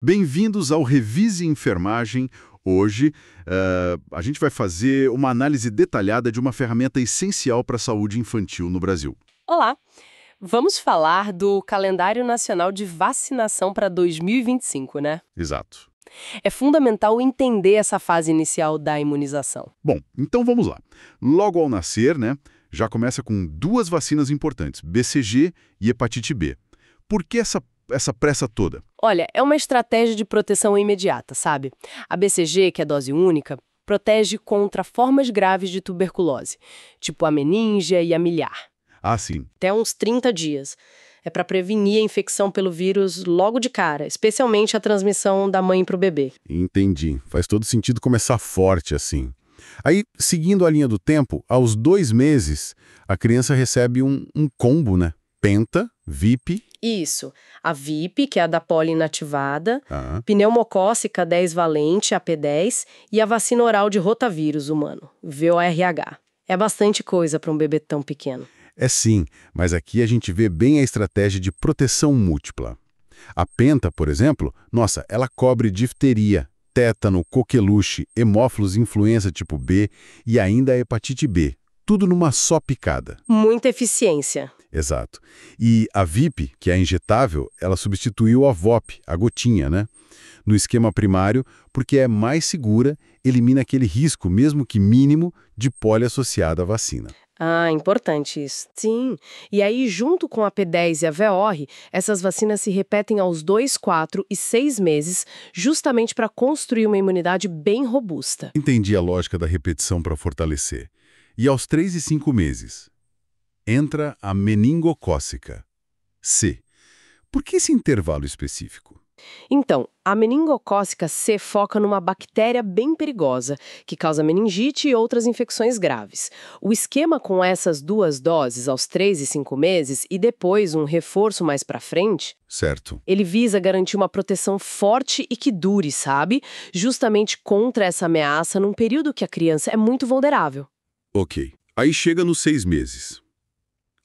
Bem-vindos ao Revise Enfermagem. Hoje, a gente vai fazer uma análise detalhada de uma ferramenta essencial para a saúde infantil no Brasil. Olá! Vamos falar do Calendário Nacional de Vacinação para 2025, né? Exato. É fundamental entender essa fase inicial da imunização. Bom, então vamos lá. Logo ao nascer, né, já começa com duas vacinas importantes, BCG e hepatite B. Por que essa pressa toda? Olha, é uma estratégia de proteção imediata, sabe? A BCG, que é dose única, protege contra formas graves de tuberculose, tipo a meningia e a miliar. Ah, sim. Até uns 30 dias. É para prevenir a infecção pelo vírus logo de cara, especialmente a transmissão da mãe para o bebê. Entendi. Faz todo sentido começar forte assim. Aí, seguindo a linha do tempo, aos 2 meses, a criança recebe um combo, né? Penta, VIP. Isso. A VIP, que é a da poli inativada, Ah, pneumocócica 10 valente, a P10, e a vacina oral de rotavírus humano, VORH. É bastante coisa para um bebê tão pequeno. é sim, mas aqui a gente vê bem a estratégia de proteção múltipla. A penta, por exemplo, nossa, ela cobre difteria, tétano, coqueluche, hemófilos influenza tipo B e ainda a hepatite B. Tudo numa só picada. Muita eficiência. Exato. E a VIP, que é injetável, ela substituiu a VOP, a gotinha, né? No esquema primário, porque é mais segura, elimina aquele risco, mesmo que mínimo, de poli associado à vacina. Ah, importante isso. Sim. E aí, junto com a P10 e a VOR, essas vacinas se repetem aos 2, 4 e 6 meses, justamente para construir uma imunidade bem robusta. Entendi a lógica da repetição para fortalecer. E aos 3 e 5 meses, entra a meningocócica, C. Por que esse intervalo específico? Então, a meningocócica C foca numa bactéria bem perigosa, que causa meningite e outras infecções graves. O esquema com essas duas doses, aos 3 e 5 meses, e depois um reforço mais pra frente, Certo. ele visa garantir uma proteção forte e que dure, sabe? Justamente contra essa ameaça num período que a criança é muito vulnerável. Ok. Aí chega nos 6 meses.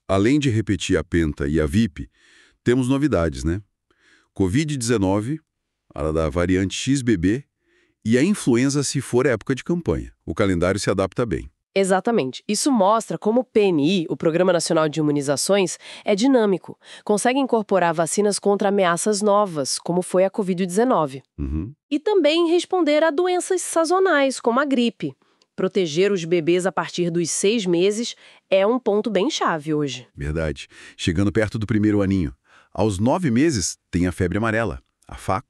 Além de repetir a penta e a VIP, temos novidades, né? Covid-19, a da variante XBB, e a influenza se for época de campanha. O calendário se adapta bem. Exatamente. Isso mostra como o PNI, o Programa Nacional de Imunizações, é dinâmico. Consegue incorporar vacinas contra ameaças novas, como foi a Covid-19. Uhum. E também responder a doenças sazonais, como a gripe. Proteger os bebês a partir dos 6 meses é um ponto bem chave hoje. Verdade. Chegando perto do primeiro aninho. Aos 9 meses, tem a febre amarela, a FA,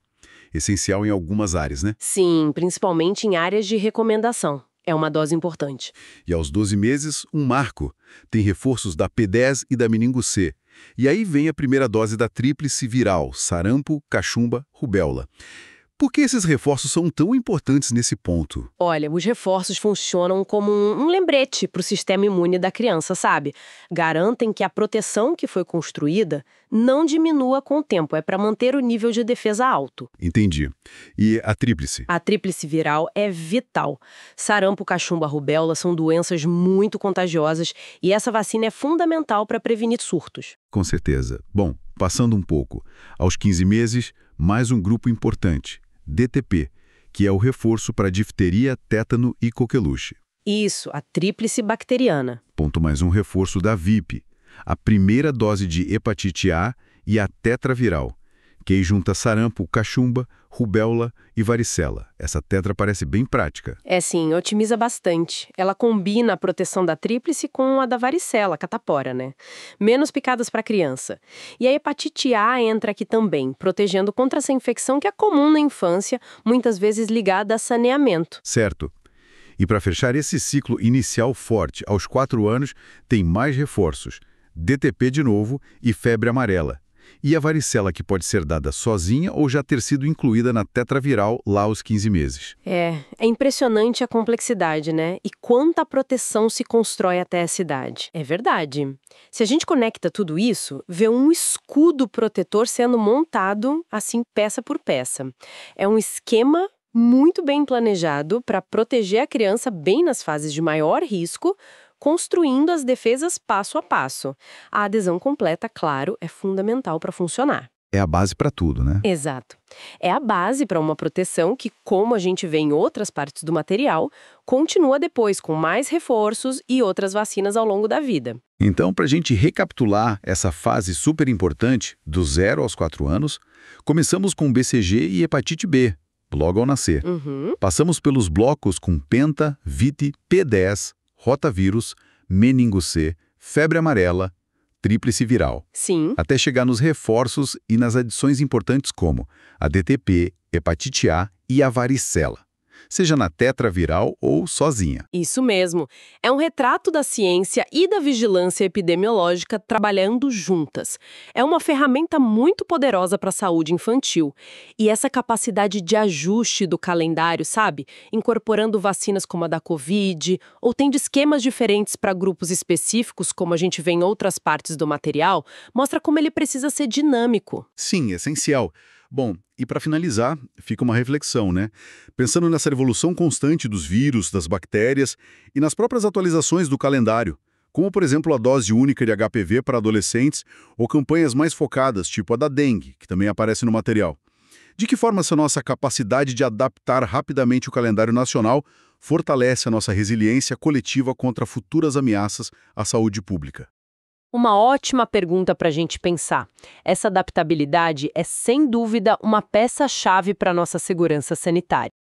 essencial em algumas áreas, né? Sim, principalmente em áreas de recomendação. É uma dose importante. E aos 12 meses, um marco. Tem reforços da P10 e da meningo C. E aí vem a primeira dose da tríplice viral, sarampo, cachumba, rubéola. Por que esses reforços são tão importantes nesse ponto? Olha, os reforços funcionam como um lembrete para o sistema imune da criança, sabe? Garantem que a proteção que foi construída não diminua com o tempo, é para manter o nível de defesa alto. Entendi. E a tríplice? A tríplice viral é vital. Sarampo, cachumba, rubéola são doenças muito contagiosas e essa vacina é fundamental para prevenir surtos. Com certeza. Bom, passando um pouco. Aos 15 meses, mais um grupo importante. DTP, que é o reforço para difteria, tétano e coqueluche. Isso, a tríplice bacteriana. Ponto mais um reforço da VIP, a primeira dose de hepatite A e a tetraviral, que aí junta sarampo, cachumba, rubéola e varicela. Essa tetra parece bem prática. É sim, otimiza bastante. Ela combina a proteção da tríplice com a da varicela, catapora, né? Menos picadas para criança. E a hepatite A entra aqui também, protegendo contra essa infecção que é comum na infância, muitas vezes ligada a saneamento. Certo. E para fechar esse ciclo inicial forte, aos 4 anos, tem mais reforços. DTP de novo e febre amarela. E a varicela, que pode ser dada sozinha ou já ter sido incluída na tetraviral lá aos 15 meses. É impressionante a complexidade, né? E quanta proteção se constrói até essa idade. É verdade. Se a gente conecta tudo isso, vê um escudo protetor sendo montado, assim, peça por peça. É um esquema muito bem planejado para proteger a criança bem nas fases de maior risco, construindo as defesas passo a passo. A adesão completa, claro, é fundamental para funcionar. é a base para tudo, né? Exato. É a base para uma proteção que, como a gente vê em outras partes do material, continua depois com mais reforços e outras vacinas ao longo da vida. Então, para a gente recapitular essa fase super importante, do 0 aos 4 anos, começamos com BCG e hepatite B, logo ao nascer. Uhum. Passamos pelos blocos com penta, vite, P10, rotavírus, meningo C, febre amarela, tríplice viral, Sim. até chegar nos reforços e nas adições importantes como a DTP, hepatite A e a varicela, seja na tetraviral ou sozinha. Isso mesmo. É um retrato da ciência e da vigilância epidemiológica trabalhando juntas. É uma ferramenta muito poderosa para a saúde infantil. E essa capacidade de ajuste do calendário, sabe? Incorporando vacinas como a da Covid, ou tendo esquemas diferentes para grupos específicos, como a gente vê em outras partes do material, mostra como ele precisa ser dinâmico. Sim, essencial. Bom, e para finalizar, fica uma reflexão, né? Pensando nessa evolução constante dos vírus, das bactérias e nas próprias atualizações do calendário, como, por exemplo, a dose única de HPV para adolescentes ou campanhas mais focadas, tipo a da dengue, que também aparece no material. De que forma essa nossa capacidade de adaptar rapidamente o calendário nacional fortalece a nossa resiliência coletiva contra futuras ameaças à saúde pública? Uma ótima pergunta para a gente pensar. Essa adaptabilidade é, sem dúvida, uma peça-chave para a nossa segurança sanitária.